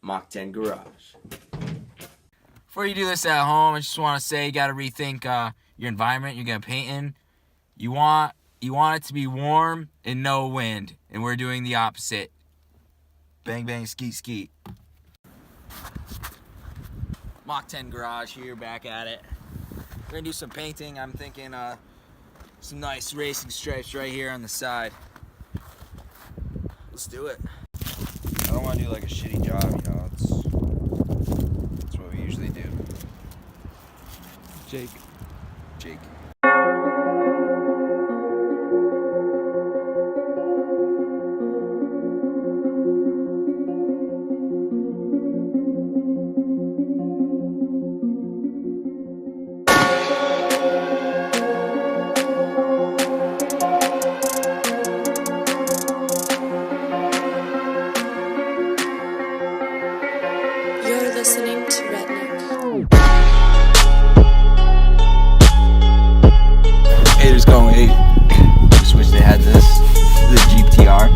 Mach 10 Garage. Before you do this at home, I just want to say you got to rethink your environment you're going to paint in. You want it to be warm and no wind, and we're doing the opposite. Bang, bang, skeet, skeet. Mach 10 Garage here, back at it. We're going to do some painting. I'm thinking some nice racing stripes right here on the side. Let's do it. I don't want to do like a shitty job, you know. It's what we usually do. Jake. You're listening to Redneck. Haters going 8. Just wish they had this. The GTR.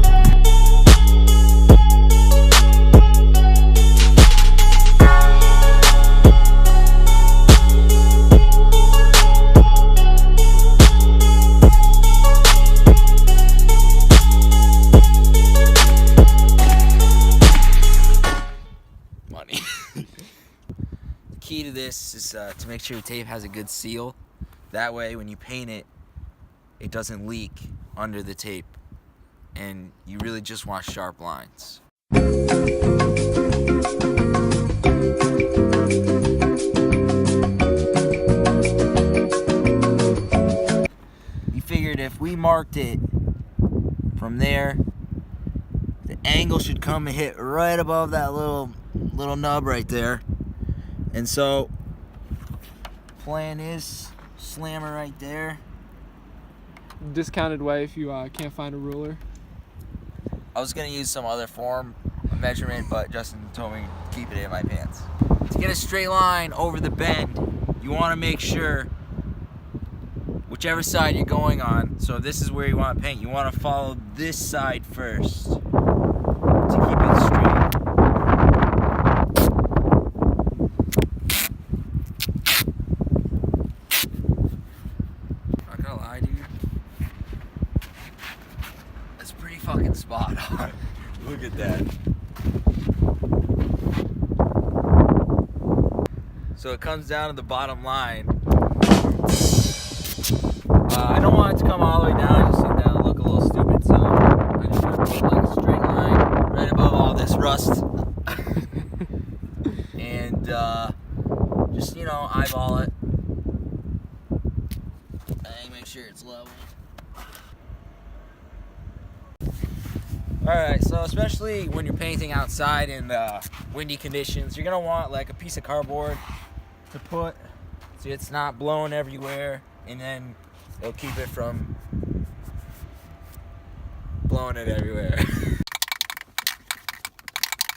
Money. The key to this is to make sure your tape has a good seal. That way, when you paint it, it doesn't leak under the tape. And you really just want sharp lines. We figured if we marked it from there, the angle should come and hit right above that little nub right there. And so, plan is slam it right there. Discounted way if you can't find a ruler. I was gonna use some other form of measurement, but Justin told me to keep it in my pants. To get a straight line over the bend, you want to make sure whichever side you're going on. So if this is where you want to paint, you want to follow this side first to keep it straight. Not gonna lie, dude. That's pretty fucking spot on. Look at that. So it comes down to the bottom line. I don't want it to come all the way down. I just think that would look a little stupid. So I just want to put like a straight line right above all this rust. And just, you know, eyeball it. And make sure it's level. Alright, so especially when you're painting outside in windy conditions, you're going to want like a piece of cardboard to put so it's not blowing everywhere, and then it'll keep it from blowing it everywhere.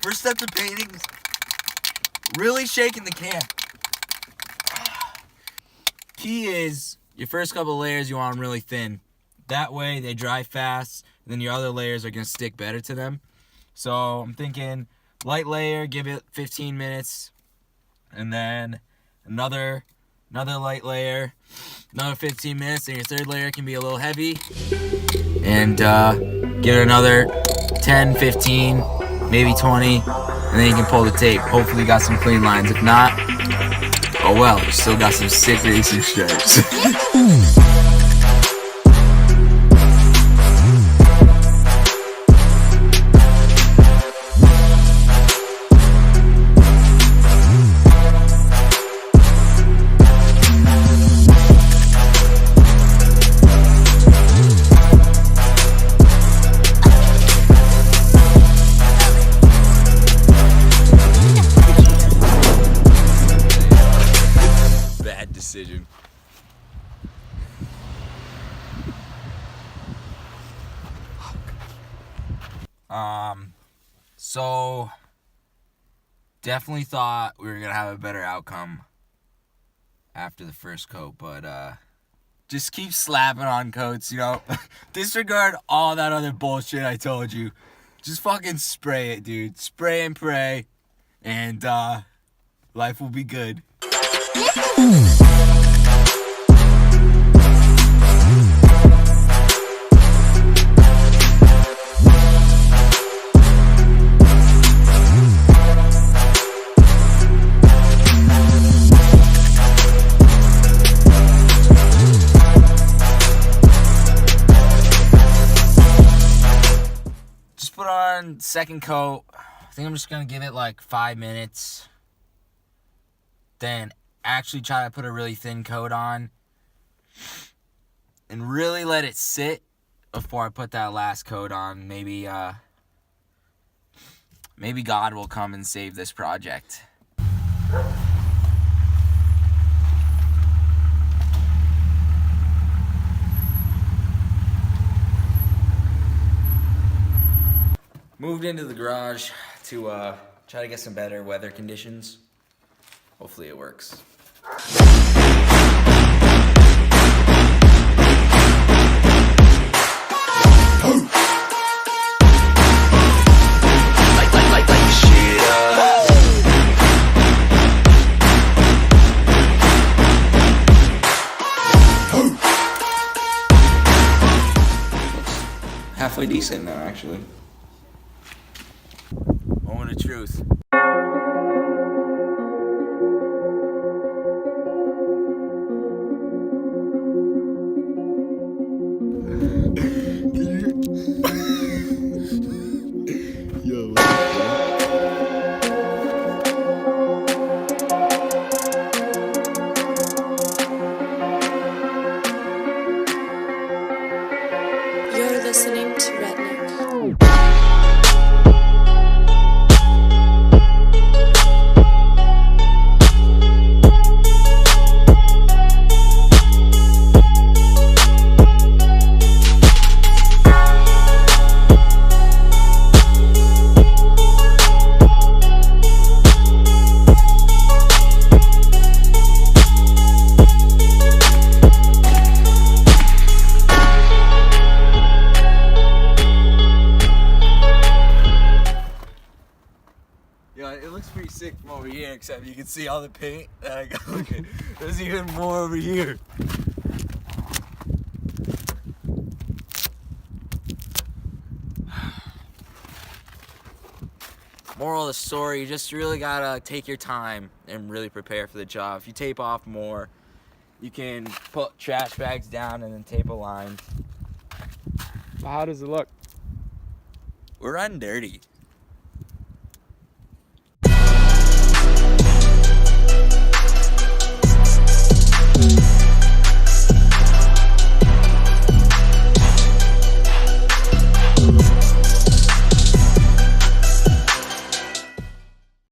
First step to painting is really shaking the can. Key is your first couple of layers you want them really thin. That way they dry fast, and then your other layers are going to stick better to them. So I'm thinking light layer, give it 15 minutes, and then another light layer, another 15 minutes, and your third layer can be a little heavy. And give it another 10, 15, maybe 20, and then you can pull the tape. Hopefully you got some clean lines. If not, oh well, you still got some sick racing stripes. Bad decision. So definitely thought we were gonna have a better outcome after the first coat, but just keep slapping on coats, you know. Disregard all that other bullshit I told you. Just fucking spray it, dude. Spray and pray. and life will be good. Just put on second coat. I think I'm just gonna give it like 5 minutes. Then actually try to put a really thin coat on. And really let it sit before I put that last coat on. Maybe God will come and save this project. Moved into the garage to try to get some better weather conditions. Hopefully it works. Halfway decent now, actually. Moment of truth. You're listening to Redneck. Yeah, it looks pretty sick from over here, except you can see all the paint that I got. Okay, there's even more over here. Moral of the story, you just really gotta take your time and really prepare for the job. If you tape off more, you can put trash bags down and then tape a line. But how does it look? We're riding dirty.